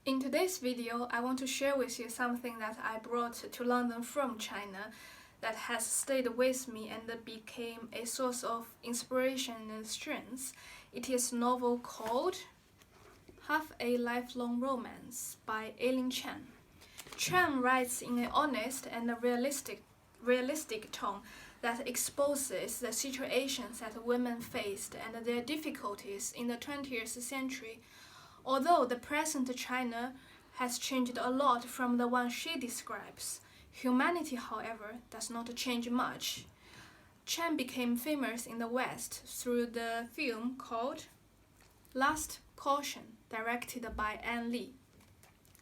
In today's video, I want to share with you something that I brought to London from China that has stayed with me and became a source of inspiration and strength. It is a novel called Half a Lifelong Romance by Eileen Chang. Chang writes in an honest and realistic tone that exposes the situations that women faced and their difficulties in the 20th century. Although the present China has changed a lot from the one she describes, humanity, however, does not change much. Chang became famous in the West through the film called Last Caution, directed by An Li.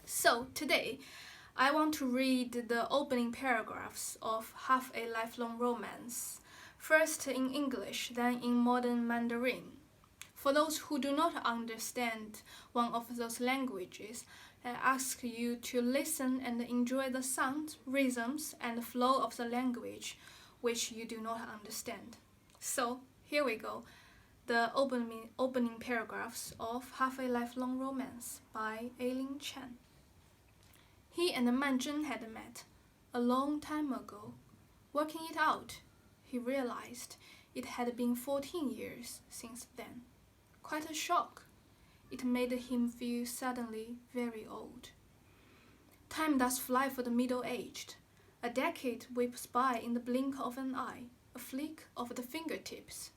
So today, I want to read the opening paragraphs of Half a Lifelong Romance, first in English, then in modern Mandarin. For those who do not understand one of those languages, I ask you to listen and enjoy the sounds, rhythms, and flow of the language which you do not understand. So, here we go, the opening paragraphs of Half a Lifelong Romance by Eileen Chang. He and Man Zhen had met a long time ago. Working it out, he realized it had been 14 years since then. Quite a shock. It made him feel suddenly very old. Time does fly for the middle-aged. A decade whips by in the blink of an eye, a flick of the fingertips.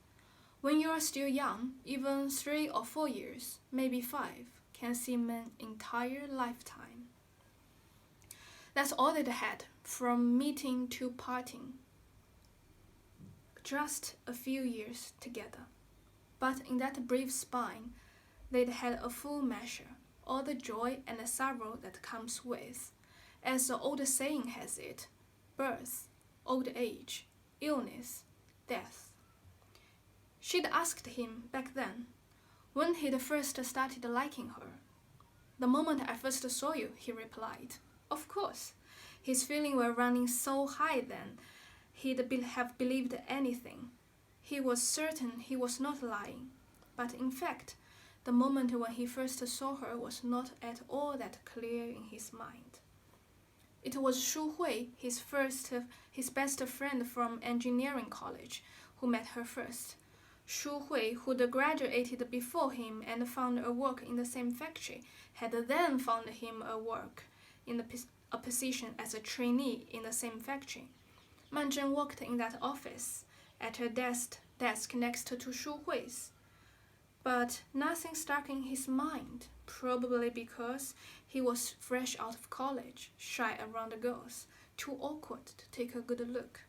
When you are still young, even 3 or 4 years, maybe 5, can seem an entire lifetime. That's all they'd had, from meeting to parting. Just a few years together. But in that brief span, they'd had a full measure, all the joy and the sorrow that comes with. As the old saying has it, birth, old age, illness, death. She'd asked him back then, when he'd first started liking her. The moment I first saw you, he replied. Of course. His feelings were running so high then, he'd have believed anything. He was certain he was not lying, but in fact, the moment when he first saw her was not at all that clear in his mind. It was Shu Hui, his best friend from engineering college, who met her first. Shu Hui, who'd graduated before him and found a work in the same factory, had then found him a position as a trainee in the same factory. Man Zhen worked in that office, at a desk next to Shu Hui's. But nothing stuck in his mind, probably because he was fresh out of college, shy around the girls, too awkward to take a good look.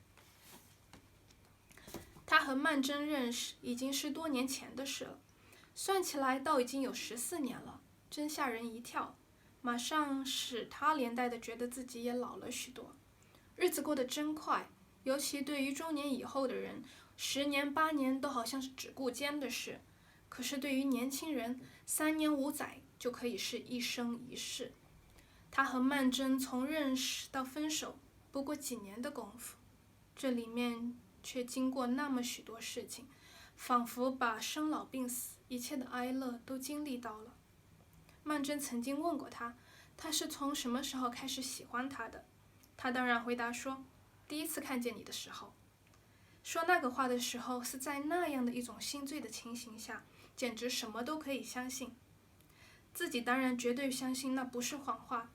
他和曼桢认识已经是多年前的事了，算起来倒已经有14年了，真吓人一跳，马上使他连带的觉得自己也老了许多。日子过得真快，尤其对于中年以后的人，10年8年都好像是只顾间的事，可是对于年轻人，3年5载就可以是一生一世。他和曼桢从认识到分手，不过几年的功夫，这里面却经过那么许多事情，仿佛把生老病死一切的哀乐都经历到了。曼桢曾经问过他是从什么时候开始喜欢他的，他当然回答说，第一次看见你的时候。说那个话的时候是在那样的一种心醉的情形下，简直什么都可以相信。自己当然绝对相信那不是谎话。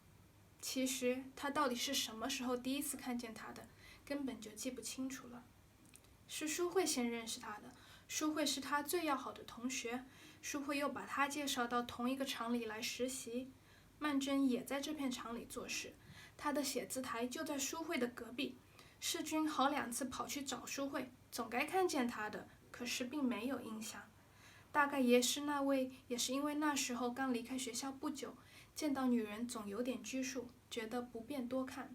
其实他到底是什么时候第一次看见他的，根本就记不清楚了。是舒慧先认识他的，舒慧是他最要好的同学，舒慧又把他介绍到同一个厂里来实习。曼桢也在这片厂里做事，他的写字台就在舒慧的隔壁。世君好2次跑去找舒慧，总该看见他的，可是并没有印象。大概也是因为那时候刚离开学校不久，见到女人总有点拘束，觉得不便多看。